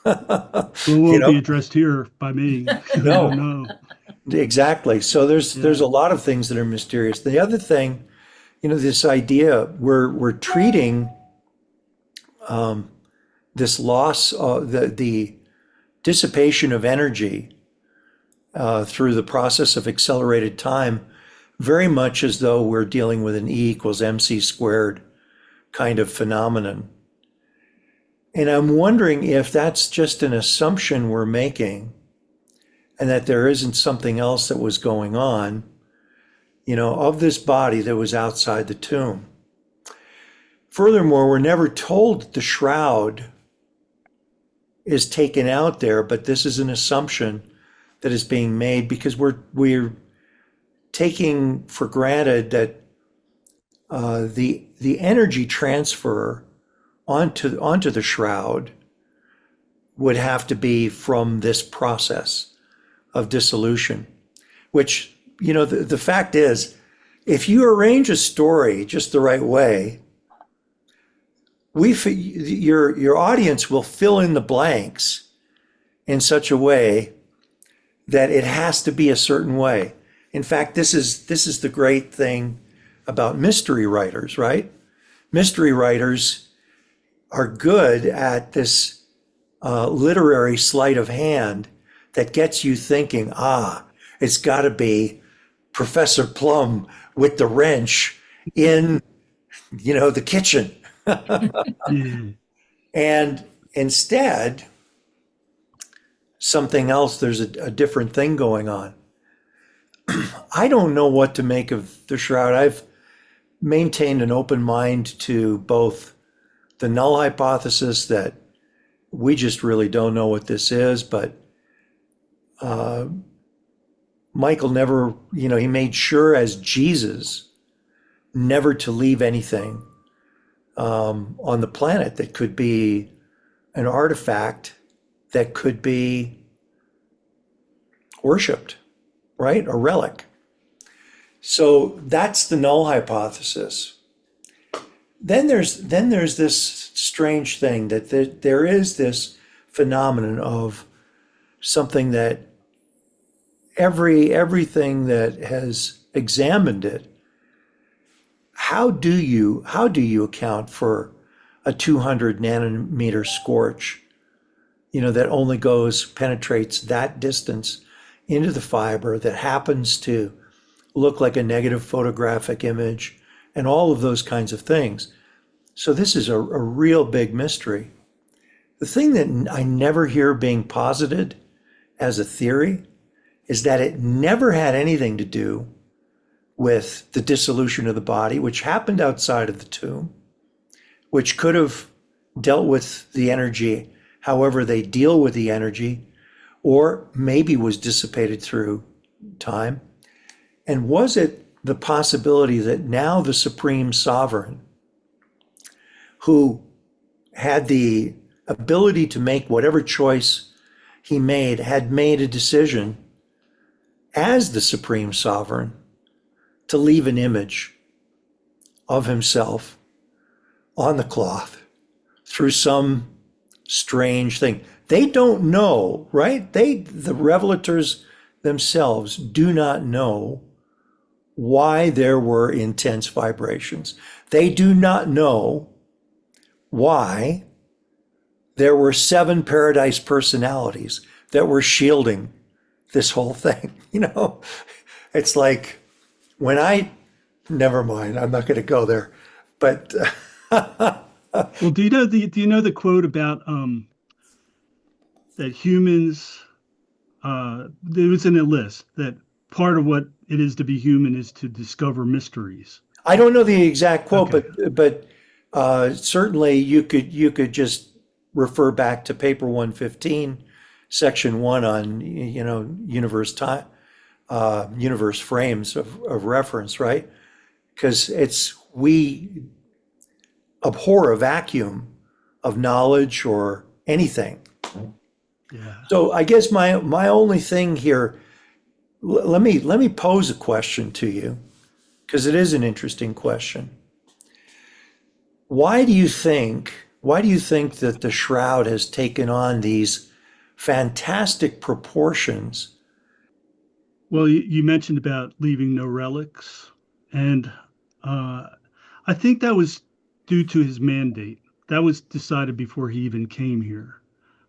Well, it won't be addressed here by me. No. No. Exactly. So there's a lot of things that are mysterious. The other thing, this idea we're treating this loss, the dissipation of energy through the process of accelerated time, very much as though we're dealing with an E equals MC squared kind of phenomenon. And I'm wondering if that's just an assumption we're making and that there isn't something else that was going on, of this body that was outside the tomb. Furthermore, we're never told that the shroud is taken out there, but this is an assumption that is being made because we're taking for granted that the energy transfer onto the shroud would have to be from this process of dissolution, which, the fact is, if you arrange a story just the right way, your audience will fill in the blanks in such a way that it has to be a certain way. In fact, this is the great thing about mystery writers, right? Mystery writers are good at this literary sleight of hand that gets you thinking, it's got to be Professor Plum with the wrench in, the kitchen. And instead, something else, there's a different thing going on. I don't know what to make of the Shroud. I've maintained an open mind to both the null hypothesis that we just really don't know what this is, but Michael never, he made sure as Jesus never to leave anything on the planet that could be an artifact that could be worshipped, right? A relic. So that's the null hypothesis. Then there's this strange thing that there is this phenomenon of something that everything that has examined it, how do you account for a 200 nanometer scorch, that only penetrates that distance into the fiber, that happens to look like a negative photographic image, and all of those kinds of things. So this is a real big mystery. The thing that I never hear being posited as a theory is that it never had anything to do with the dissolution of the body, which happened outside of the tomb, which could have dealt with the energy however they deal with the energy, or maybe was dissipated through time. And was it the possibility that now the supreme sovereign, who had the ability to make whatever choice he made, had made a decision as the supreme sovereign to leave an image of himself on the cloth through some strange thing. They don't know, right? The revelators themselves do not know why there were intense vibrations. They do not know why there were 7 paradise personalities that were shielding this whole thing. It's like never mind, I'm not going to go there. But well, do you know the quote about that humans? It was in a list that part of what it is to be human is to discover mysteries. I don't know the exact quote, Okay. but certainly you could just refer back to paper 115, section 1 on universe time, universe frames of reference, right? Because we abhor a vacuum of knowledge or anything. Yeah. So I guess my only thing here, let me pose a question to you, because it is an interesting question. Why do you think that the shroud has taken on these fantastic proportions? Well, you mentioned about leaving no relics, and I think that was due to his mandate. That was decided before he even came here,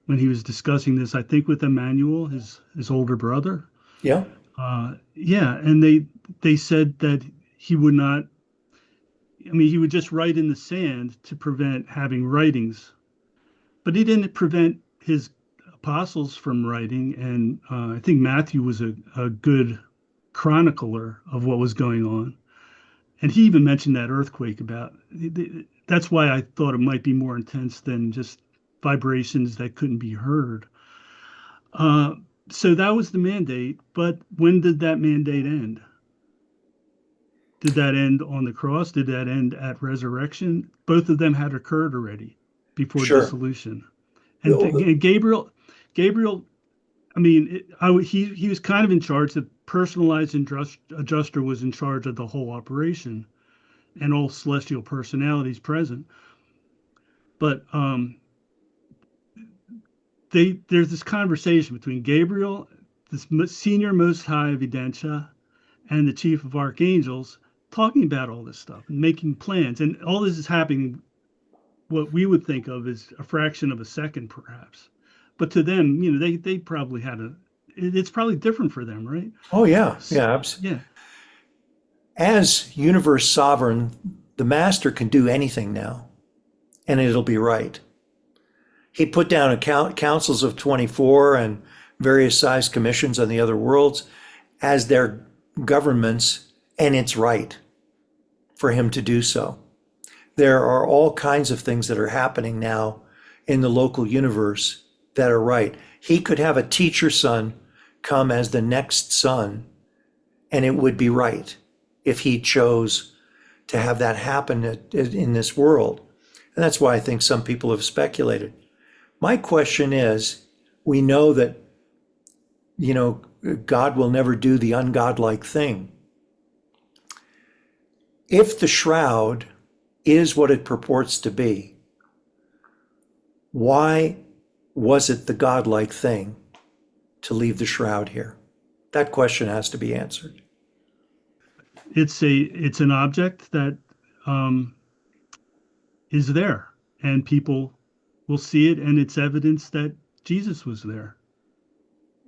when he was discussing this, I think, with Emmanuel, his older brother. Yeah. Yeah, and they said that he would not. I mean, he would just write in the sand to prevent having writings, but he didn't prevent his apostles from writing. And I think Matthew was a good chronicler of what was going on. And he even mentioned that earthquake about. That's why I thought it might be more intense than just vibrations that couldn't be heard. Uh, so that was the mandate. But when did that mandate end? Did that end on the cross? Did that end at resurrection? Both of them had occurred already before Sure. dissolution. And Gabriel, I mean, he was kind of in charge. The personalized adjuster was in charge of the whole operation and all celestial personalities present. But there's this conversation between Gabriel, this senior Most High of Evidentia, and the chief of archangels, talking about all this stuff and making plans. And all this is happening what we would think of as a fraction of a second, perhaps. But to them, they probably it's probably different for them, right? Oh yeah. Yeah. Yeah. As universe sovereign, the master can do anything now, and it'll be right. He put down councils of 24 and various sized commissions on the other worlds as their governments, and it's right for him to do so. There are all kinds of things that are happening now in the local universe that are right. He could have a teacher son come as the next son, and it would be right if he chose to have that happen in this world. And that's why I think some people have speculated. My question is, we know that, God will never do the ungodlike thing. If the shroud is what it purports to be, why was it the godlike thing to leave the shroud here? That question has to be answered. It's an object that is there, and people will see it, and it's evidence that Jesus was there.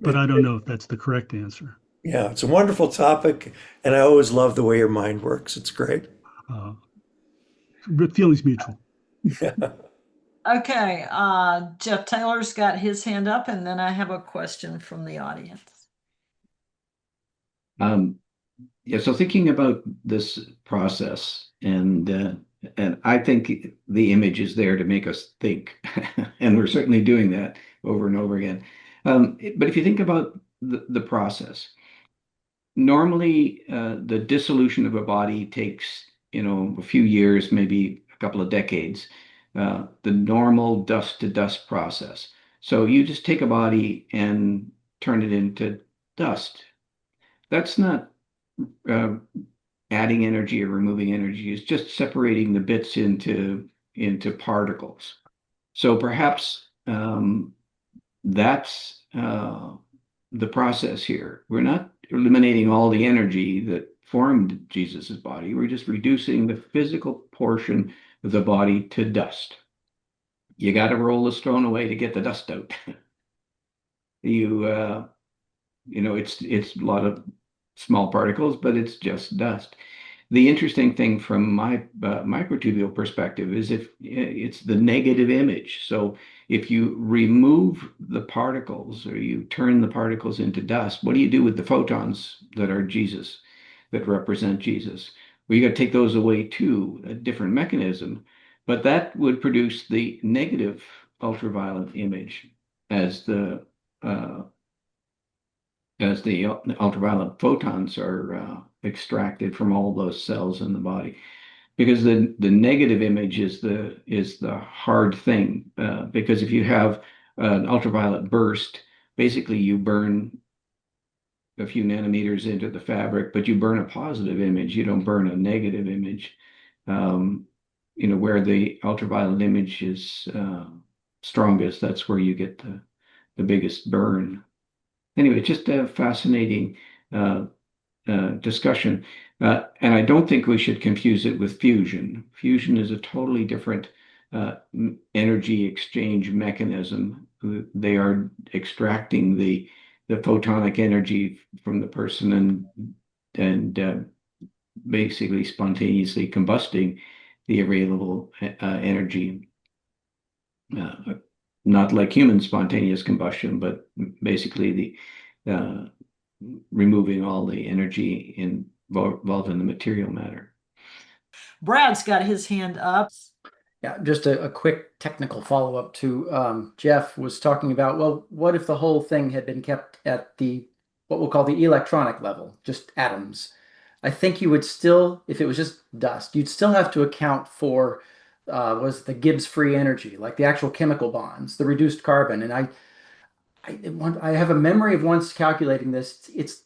But I don't know if that's the correct answer. Yeah, it's a wonderful topic, and I always love the way your mind works. It's great. Feelings mutual. Okay, Jeff Taylor's got his hand up, and then I have a question from the audience. Yeah, so thinking about this process, and I think the image is there to make us think, and we're certainly doing that over and over again. But if you think about the process, normally the dissolution of a body takes, a few years, maybe a couple of decades. the normal dust to dust process. So you just take a body and turn it into dust. That's not uh, adding energy or removing energy. It's just separating the bits into particles. So perhaps that's the process here. We're not eliminating all the energy that formed Jesus's body. We're just reducing the physical portion of the body to dust. You got to roll the stone away to get the dust out. It's a lot of small particles, but it's just dust. The interesting thing from my microtubule perspective is if it's the negative image. So if you remove the particles or you turn the particles into dust, what do you do with the photons that are Jesus, that represent Jesus? Well, you got to take those away too, a different mechanism, but that would produce the negative ultraviolet image as the uh, ultraviolet photons are extracted from all those cells in the body. Because the negative image is the hard thing. Because if you have an ultraviolet burst, basically you burn a few nanometers into the fabric, but you burn a positive image. You don't burn a negative image. Where the ultraviolet image is strongest, that's where you get the biggest burn. Anyway, just a fascinating uh, discussion. And I don't think we should confuse it with fusion. Fusion is a totally different energy exchange mechanism. They are extracting the photonic energy from the person and basically spontaneously combusting the available energy. Not like human spontaneous combustion, but basically the removing all the energy involved in the material matter. Brad's got his hand up. Yeah, just a quick technical follow-up to Jeff was talking about, well, what if the whole thing had been kept at what we'll call the electronic level, just atoms? I think you would still, if it was just dust, you'd still have to account for was the Gibbs free energy, like the actual chemical bonds, the reduced carbon. And I have a memory of once calculating this. It's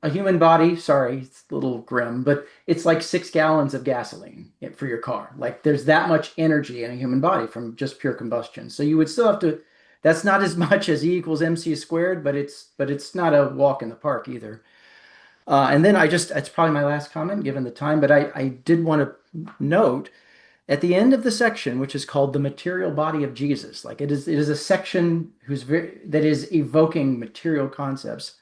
a human body. Sorry, it's a little grim, but it's like 6 gallons of gasoline for your car. Like there's that much energy in a human body from just pure combustion. So you would still have to. That's not as much as E equals MC squared, but it's not a walk in the park either. And then it's probably my last comment given the time, but I did want to note at the end of the section, which is called the material body of Jesus, like it is a section that is evoking material concepts.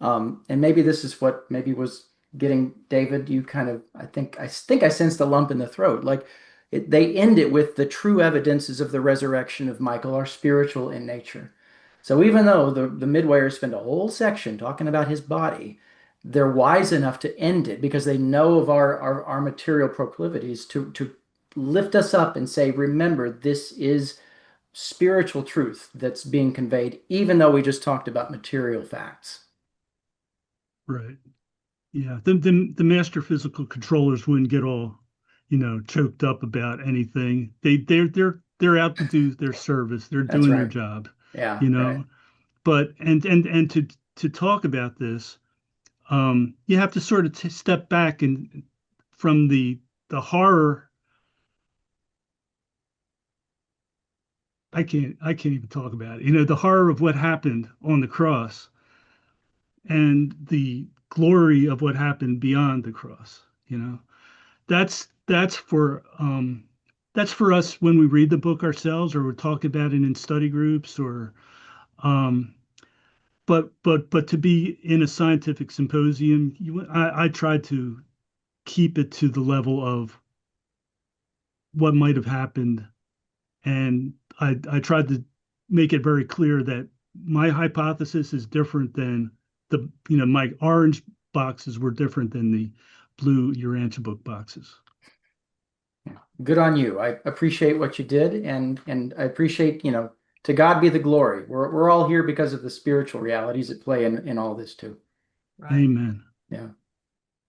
And maybe this is what maybe was getting David, you kind of, I think I sensed a lump in the throat. Like they end it with the true evidences of the resurrection of Michael are spiritual in nature. So even though the midwayers spend a whole section talking about his body, they're wise enough to end it because they know of our material proclivities to lift us up and say, remember, this is spiritual truth that's being conveyed, even though we just talked about material facts. Right. Yeah. The master physical controllers wouldn't get all, choked up about anything. They're out to do their service. They're That's doing their right. job, Yeah, you right. know. But and to talk about this, you have to sort of step back and from the horror. I can't even talk about it. The horror of what happened on the cross and the glory of what happened beyond the cross. That's that's for us when we read the book ourselves or we talk about it in study groups or um but to be in a scientific symposium, I tried to keep it to the level of what might have happened. And I tried to make it very clear that my hypothesis is different than my orange boxes were different than the blue Urantia book boxes. Good on you. I appreciate what you did, and I appreciate, to God be the glory. We're all here because of the spiritual realities at play in all this too. Right. Amen. Yeah.